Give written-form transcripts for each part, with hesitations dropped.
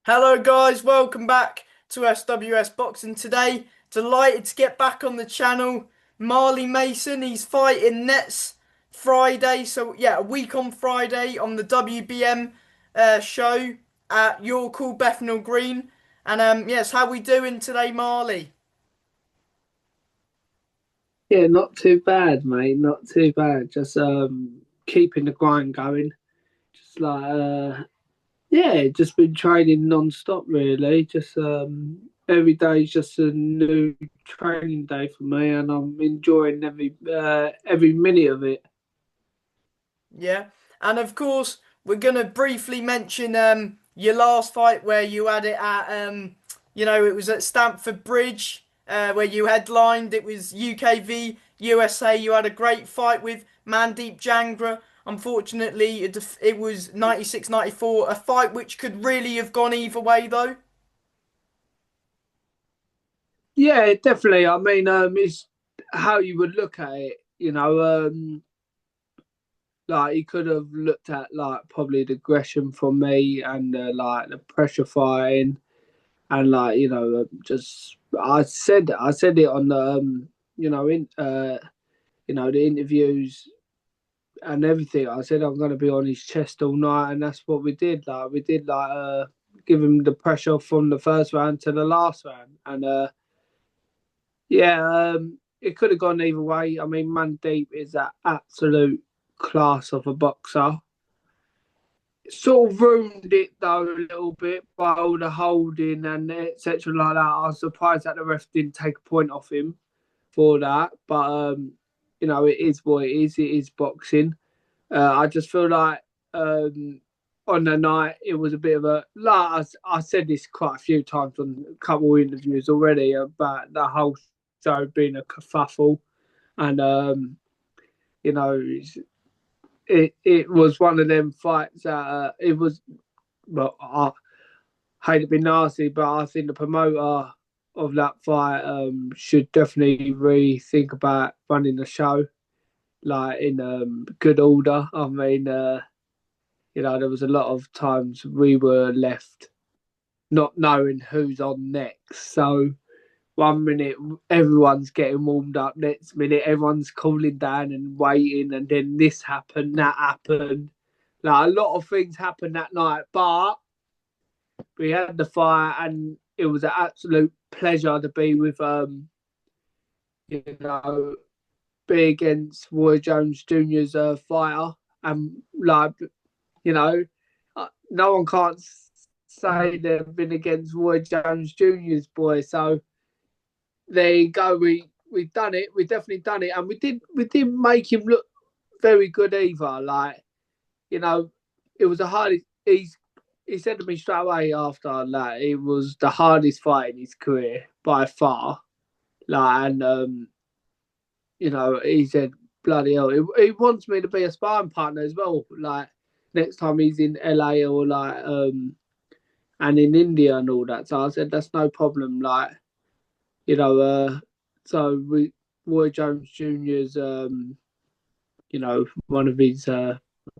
Hello guys, welcome back to SWS Boxing today. Delighted to get back on the channel. Marley Mason, he's fighting Nets Friday. So yeah, a week on Friday on the WBM show at Your Call Bethnal Green. And yes, how we doing today, Marley? Yeah, not too bad, mate. Not too bad. Just keeping the grind going. Just yeah, just been training non-stop really. Just every day is just a new training day for me, and I'm enjoying every minute of it. Yeah. And of course, we're gonna briefly mention your last fight where you had it at it was at Stamford Bridge, where you headlined. It was UKV USA. You had a great fight with Mandeep Jangra. Unfortunately, it was 96-94, a fight which could really have gone either way though. Yeah, definitely. I mean, it's how you would look at it. Like he could have looked at like probably the aggression from me and like the pressure fighting and like just I said it on the in the interviews and everything. I said I'm going to be on his chest all night, and that's what we did. Like we did give him the pressure from the first round to the last round, and yeah, it could have gone either way. I mean, Mandeep is an absolute class of a boxer. Sort of ruined it though a little bit by all the holding and etc. like that. I was surprised that the ref didn't take a point off him for that, but it is what it is. It is boxing. I just feel like on the night it was a bit of a like I said this quite a few times on a couple of interviews already about the whole show being a kerfuffle, and you know it was one of them fights that it was. Well, I hate to be nasty, but I think the promoter of that fight should definitely rethink about running the show like in good order. I mean, there was a lot of times we were left not knowing who's on next. So one minute everyone's getting warmed up, next minute everyone's cooling down and waiting, and then this happened, that happened. Like a lot of things happened that night, but we had the fight, and it was an absolute pleasure to be with you know be against Roy Jones Jr.'s fighter, and like you know no one can't say they've been against Roy Jones Jr.'s boy. So there you go. We done it. We definitely done it, and we didn't make him look very good either. Like you know, it was the hardest. He said to me straight away after that it was the hardest fight in his career by far. Like and he said bloody hell, he wants me to be a sparring partner as well. Like next time he's in LA or like and in India and all that. So I said that's no problem. Like you know, so we Roy Jones Jr.'s one of his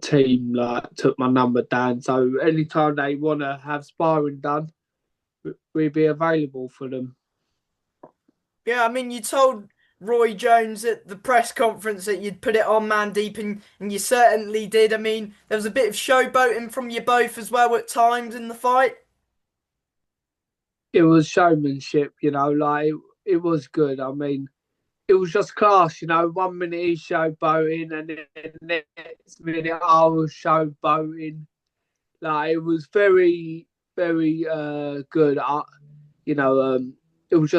team like took my number down. So anytime they want to have sparring done, we'd be available for them. Yeah, I mean, you told Roy Jones at the press conference that you'd put it on Mandeep, and you certainly did. I mean, there was a bit of showboating from you both as well at times in the fight. It was showmanship, like it was good. I mean, it was just class, 1 minute he's showboating, and then the next minute I was showboating. Like it was very, very good. You know, it was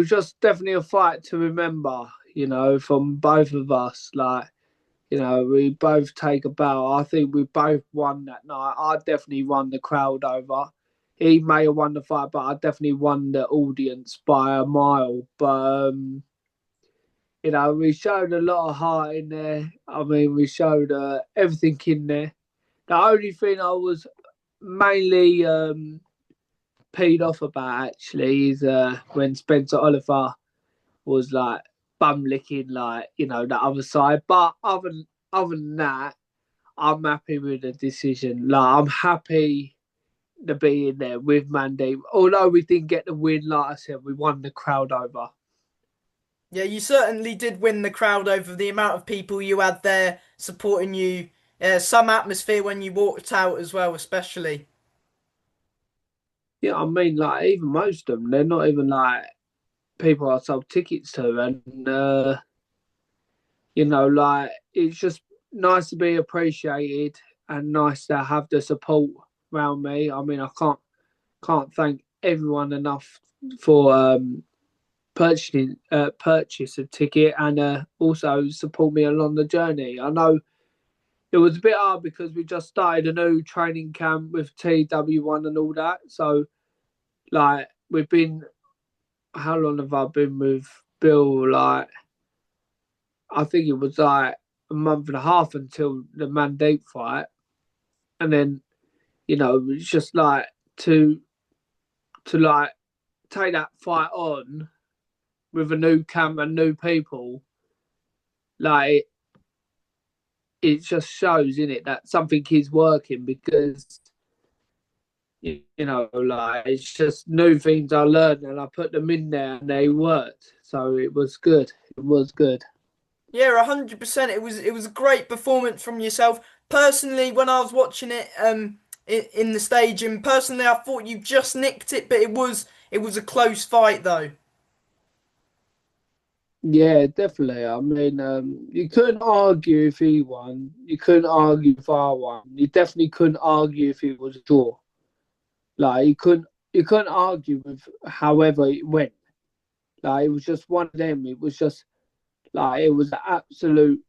just definitely a fight to remember. From both of us. Like we both take a bow. I think we both won that night. I definitely won the crowd over. He may have won the fight, but I definitely won the audience by a mile. But we showed a lot of heart in there. I mean, we showed everything in there. The only thing I was mainly peed off about actually is when Spencer Oliver was like bum licking like the other side. But other than that, I'm happy with the decision. Like I'm happy to be in there with Mandeep. Although we didn't get the win, like I said, we won the crowd over. Yeah, you certainly did win the crowd over the amount of people you had there supporting you. Some atmosphere when you walked out as well, especially. Yeah, I mean, like even most of them, they're not even like people I sold tickets to, and like it's just nice to be appreciated and nice to have the support around me. I mean, I can't thank everyone enough for purchase a ticket and also support me along the journey. I know it was a bit hard because we just started a new training camp with TW1 and all that. So like we've been, how long have I been with Bill? Like I think it was like a month and a half until the Mandeep fight, and then it's just like to like take that fight on with a new camp and new people. Like it just shows in it that something is working because like it's just new things I learned and I put them in there and they worked. So it was good. It was good. Yeah, 100%. It was a great performance from yourself. Personally, when I was watching it in the stadium, personally I thought you just nicked it, but it was a close fight though. Yeah, definitely. I mean, you couldn't argue if he won. You couldn't argue if I won. You definitely couldn't argue if it was a draw. Like you couldn't argue with however it went. Like it was just one of them. It was just like it was an absolute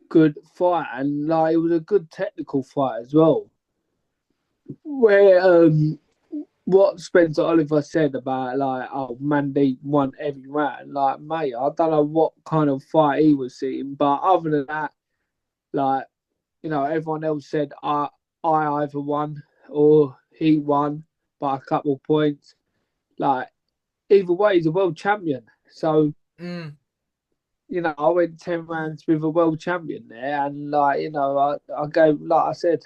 good fight, and like it was a good technical fight as well. Where what Spencer Oliver said about like, oh, Mandy won every round. Like, mate, I don't know what kind of fight he was seeing, but other than that, like, everyone else said I either won or he won by a couple of points. Like, either way, he's a world champion. So, Mm. I went 10 rounds with a world champion there, and like, I gave, like I said,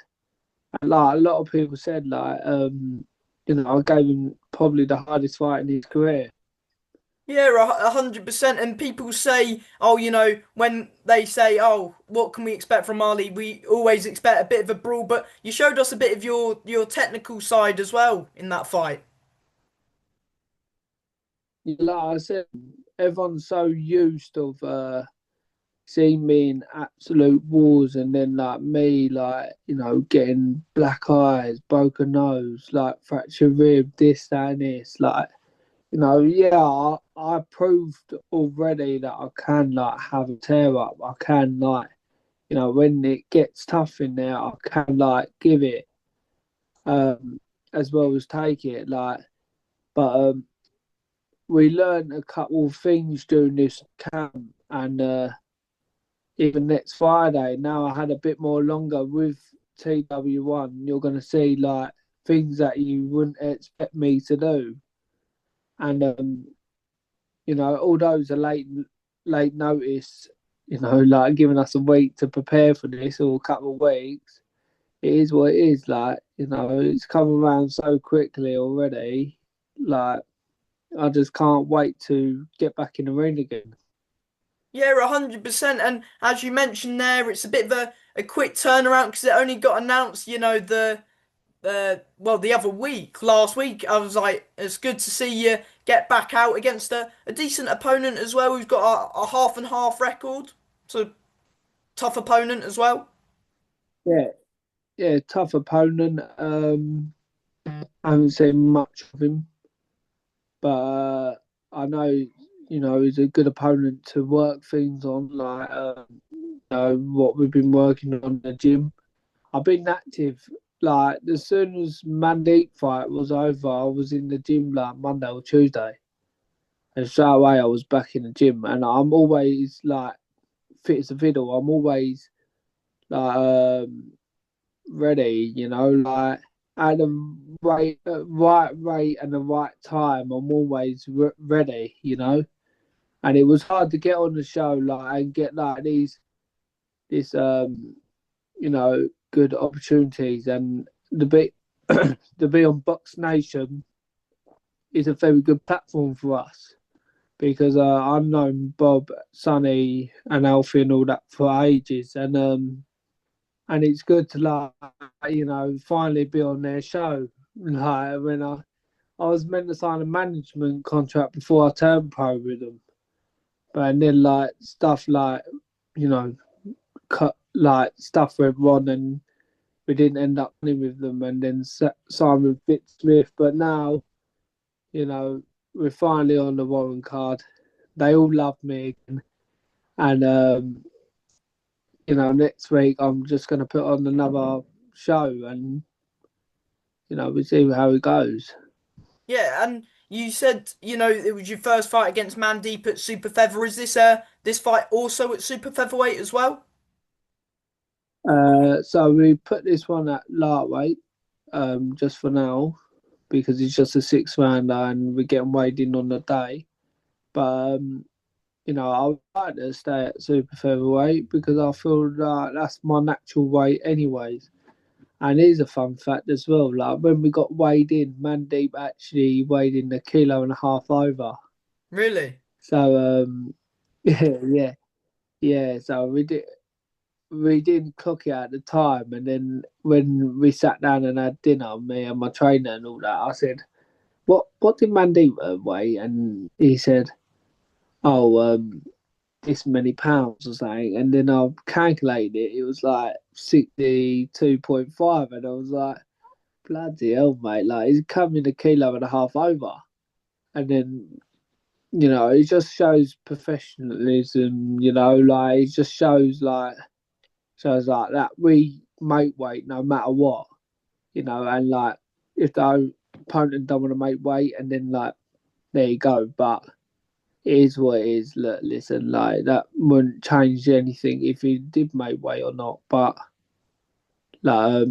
and like a lot of people said, like, I gave him probably the hardest fight in his career. Yeah, 100%. And people say, oh, when they say, oh, what can we expect from Marley? We always expect a bit of a brawl, but you showed us a bit of your technical side as well in that fight. Like I said, everyone's so used of seeing me in absolute wars, and then like me, like getting black eyes, broken nose, like fractured rib, this that, and this, like yeah, I proved already that I can like have a tear up. I can like when it gets tough in there, I can like give it um as well as take it, like. But we learned a couple of things during this camp, and even next Friday, now I had a bit more longer with TW1. You're going to see like things that you wouldn't expect me to do, and all those are late notice. Like giving us a week to prepare for this or a couple of weeks. It is what it is. Like it's come around so quickly already. Like I just can't wait to get back in the ring again. Yeah, 100%. And as you mentioned there, it's a bit of a quick turnaround because it only got announced, well, the other week, last week. I was like, it's good to see you get back out against a decent opponent as well, who's got a half and half record. So, tough opponent as well. Yeah, yeah, tough opponent. I haven't seen much of him, but I know he's a good opponent to work things on, like what we've been working on in the gym. I've been active. Like as soon as Mandeep fight was over, I was in the gym like Monday or Tuesday, and straight away I was back in the gym. And I'm always like fit as a fiddle. I'm always like ready. Like at the right rate and the right time. I'm always ready. And it was hard to get on the show like and get like this good opportunities and the bit to be on Box Nation is a very good platform for us because I've known Bob, Sonny, and Alfie and all that for ages, and it's good to finally be on their show. Like when I was meant to sign a management contract before I turned pro with them, but then like stuff like you know cut like stuff went wrong and we didn't end up playing with them, and then signed with Vic Smith. But now you know we're finally on the Warren card. They all love me again, and next week I'm just going to put on another show, and we see how it goes. Yeah, and you said, it was your first fight against Mandeep at super feather. Is this fight also at super featherweight as well? So we put this one at lightweight, just for now, because it's just a 6 rounder and we're getting weighed in on the day. But I would like to stay at super featherweight because I feel like that's my natural weight, anyways. And here's a fun fact as well. Like when we got weighed in, Mandeep actually weighed in 1.5 kilos over. Really? So yeah, yeah. So we didn't cook it at the time, and then when we sat down and had dinner, me and my trainer and all that, I said, "What did Mandeep weigh?" And he said, "Oh, this many pounds or something." And then I calculated it; it was like 62.5, and I was like, "Bloody hell, mate! Like he's coming 1.5 kilos over." And then it just shows professionalism. Like it just shows like that we make weight no matter what, and like if the opponent don't want to make weight, and then like there you go. But it is what it is. Look, listen, like that wouldn't change anything if he did make weight or not. But like,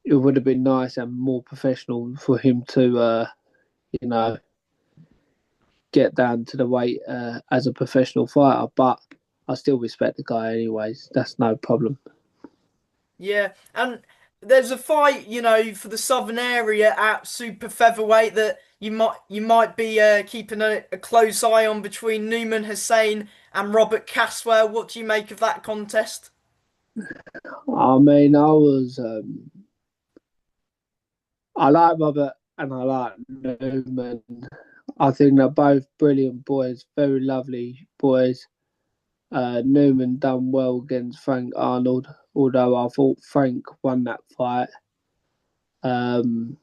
it would have been nice and more professional for him to, you know, get down to the weight as a professional fighter. But I still respect the guy, anyways. That's no problem. Yeah, and there's a fight, for the Southern area at super featherweight that you might be keeping a close eye on between Newman Hussein and Robert Caswell. What do you make of that contest? I mean, I like Robert and I like Newman. I think they're both brilliant boys, very lovely boys. Newman done well against Frank Arnold, although I thought Frank won that fight. Um,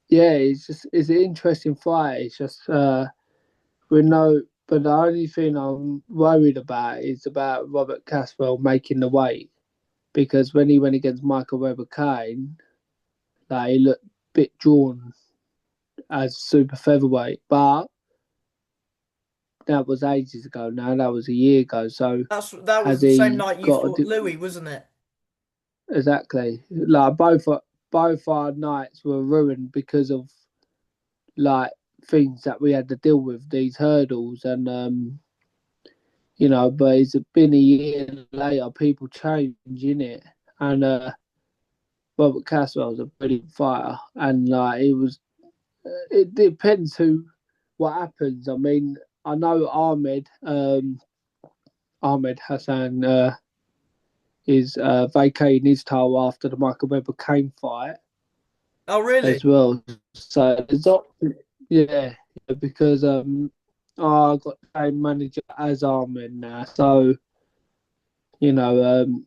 yeah, it's an interesting fight. It's just we know, but the only thing I'm worried about is about Robert Caswell making the weight because when he went against Michael Weber Kane, like he looked a bit drawn as super featherweight, but that was ages ago. Now that was a year ago. So That was has the same he night you got fought Louis, wasn't it? exactly like both our nights were ruined because of like things that we had to deal with these hurdles and but it's been a year later, people change in it, and Robert Caswell's a brilliant fighter, and like it depends what happens. I mean, I know Ahmed Hassan is vacating his title after the Michael Weber Kane fight Oh, as really? well. So there's yeah, because I got the same manager as Ahmed now, so you know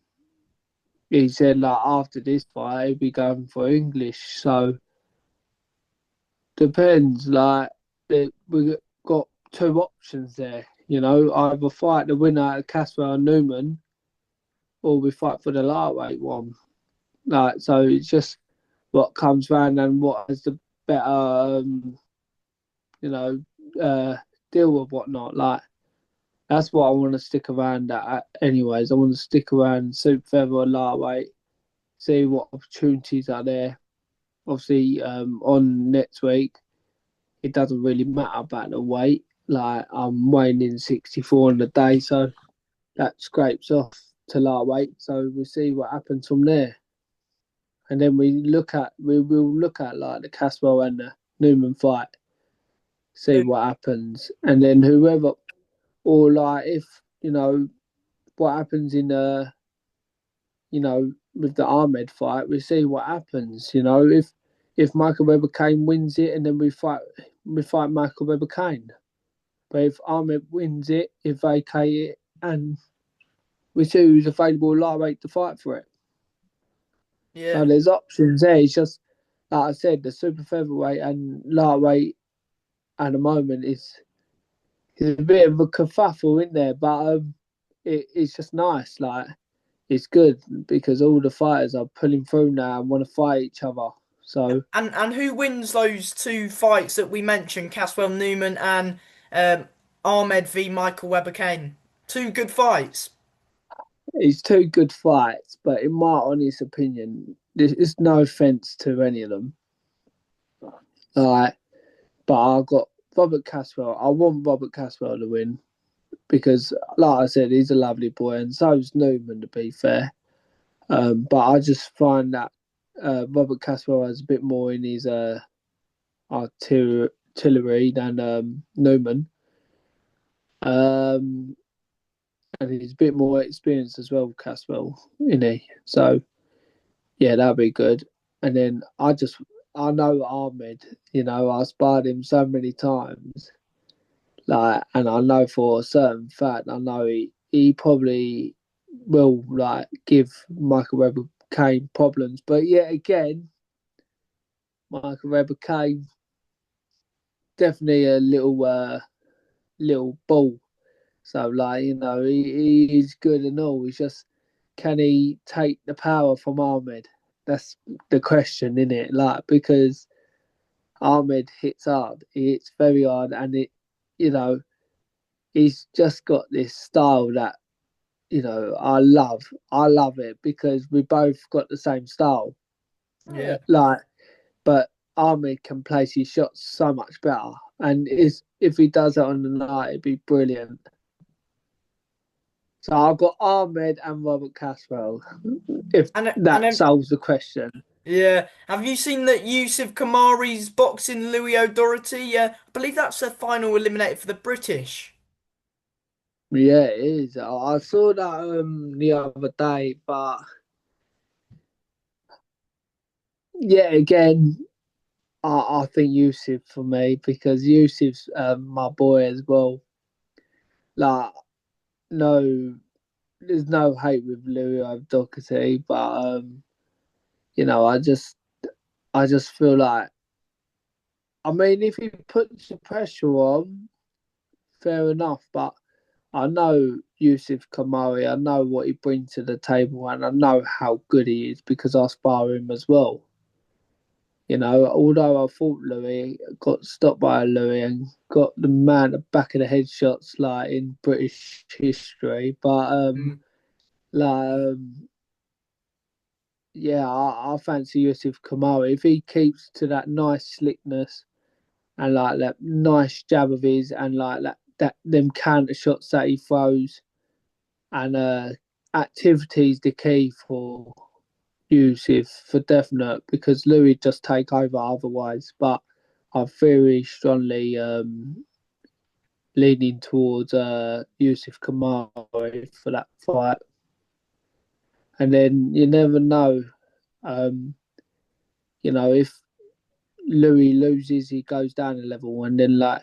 he said like after this fight he'll be going for English. So depends. Like we got two options there. Either fight the winner of Casper and Newman, or we fight for the lightweight one. Like so, it's just what comes round and what has the better, you know, uh, deal with whatnot. Like that's what I want to stick around at. Anyways, I want to stick around super feather or lightweight, see what opportunities are there. Obviously, on next week, it doesn't really matter about the weight. Like I'm weighing in 64 on the day, so that scrapes off to lightweight. So we'll see what happens from there. and then we will look at like the Caswell and the Newman fight, see what happens, and then whoever, or like if what happens in with the Ahmed fight, we see what happens. If Michael Webber Kane wins it, and then we fight Michael Webber Kane. But if Ahmed wins it, if vacate it, and we see who's available lightweight to fight for it. So Yeah. there's options there. It's just like I said, the super featherweight and lightweight at the moment is a bit of a kerfuffle in there, but it's just nice. Like it's good because all the fighters are pulling through now and want to fight each other. So And who wins those two fights that we mentioned, Caswell Newman and um, Ahmed v Michael Webber Kane? Two good fights. it's two good fights, but in my honest opinion, there's no offense to any of them. Like, but I got Robert Caswell. I want Robert Caswell to win because, like I said, he's a lovely boy, and so's Newman. To be fair, but I just find that Robert Caswell has a bit more in his artillery than Newman. And he's a bit more experienced as well, Caswell, isn't he? So yeah, that'd be good. And then I know Ahmed. I sparred him so many times, like, and I know for a certain fact, I know he probably will like give Michael Webber Kane problems. But yet again, Michael Webber Kane definitely a little ball. So like he's good and all. He's just, can he take the power from Ahmed? That's the question, isn't it? Like, because Ahmed hits hard, he hits very hard, and you know he's just got this style that I love. I love it because we both got the same style. Yeah. Like, but Ahmed can place his shots so much better, and if he does it on the night, it'd be brilliant. So I've got Ahmed and Robert Caswell. If And that solves the question. yeah. Have you seen that Yusuf Kamari's boxing Louis O'Doherty? I believe that's the final eliminator for the British. Yeah, it is. I saw that the other day, but yeah, again, I think Yusuf for me because Yusuf's my boy as well. Like, no, there's no hate with Louis O'Doherty, but I just feel like, I mean, if he puts the pressure on, fair enough, but I know Yusuf Kamari, I know what he brings to the table, and I know how good he is because I spar him as well. Although I thought Louis got stopped by Louis and got the man at back of the head shots like in British history, but Mm. like yeah, I fancy Yusuf Kamari if he keeps to that nice slickness and like that nice jab of his and like that them counter shots that he throws and activity's the key for Yusuf for definite because Louis just take over otherwise. But I'm very strongly leaning towards Yusuf Kamari for that fight. And then you never know, um, if Louis loses, he goes down a level, and then like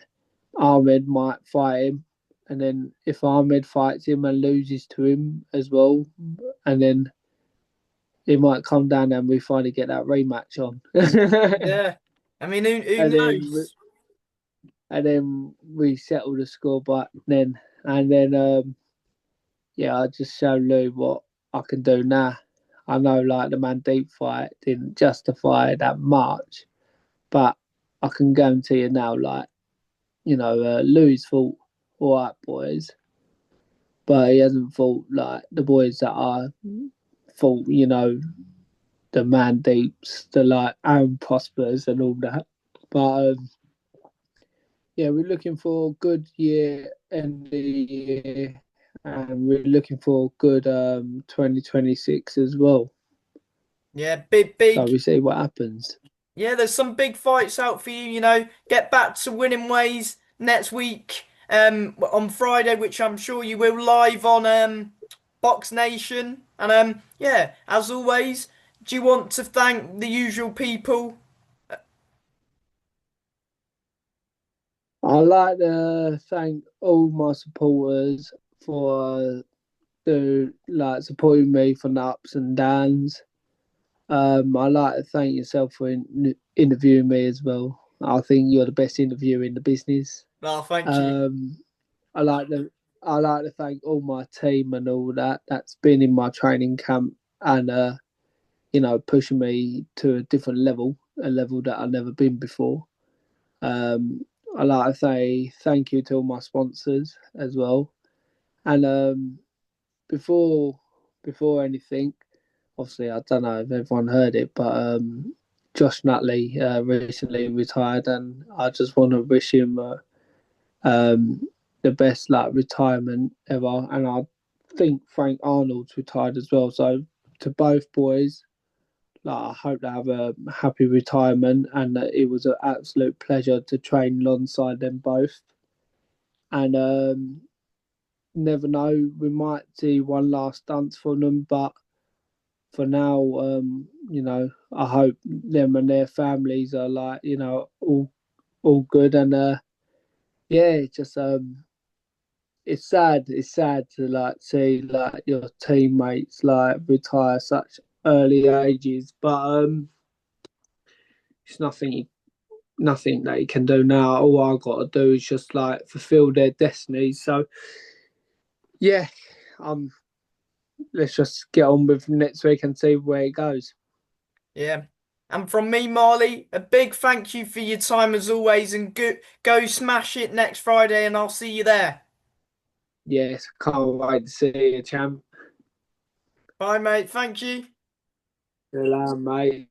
Ahmed might fight him, and then if Ahmed fights him and loses to him as well, and then he might come down and we finally get that rematch on. Yeah. I mean, who and then knows? we settle the score, but then and then yeah, I just show Lou what I can do now. I know like the Mandeep fight didn't justify that much, but I can guarantee you now, like Louis fought all right boys, but he hasn't fought like the boys that are fought. The Mandeeps, the like Aaron Prospers and all that. But yeah, we're looking for a good year end of the year, and we're looking for a good 2026 as well. Yeah, big, So big. we see what happens. Yeah, there's some big fights out for you, Get back to winning ways next week, on Friday, which I'm sure you will live on Box Nation. And yeah, as always, do you want to thank the usual people? I'd like to thank all my supporters for supporting me for the ups and downs. I'd like to thank yourself for interviewing me as well. I think you're the best interviewer in the business. Oh, thank you. Um, I like to I like to thank all my team and all that's been in my training camp and pushing me to a different level, a level that I've never been before. Um, I like to say thank you to all my sponsors as well. And before before anything, obviously I don't know if everyone heard it, but Josh Nutley recently retired, and I just want to wish him um, the best retirement ever. And I think Frank Arnold's retired as well. So to both boys, I hope they have a happy retirement, and it was an absolute pleasure to train alongside them both. And never know, we might see one last dance from them, but for now, I hope them and their families are all good. And yeah, just it's sad. It's sad to see your teammates retire such early ages, but it's nothing that you can do now. All I got to do is just fulfill their destinies. So yeah, um, let's just get on with next week and see where it goes. Yeah. And from me, Marley, a big thank you for your time as always, and go smash it next Friday, and I'll see you there. Yes, can't wait to see you, champ. Bye, mate. Thank you. Hello, mate.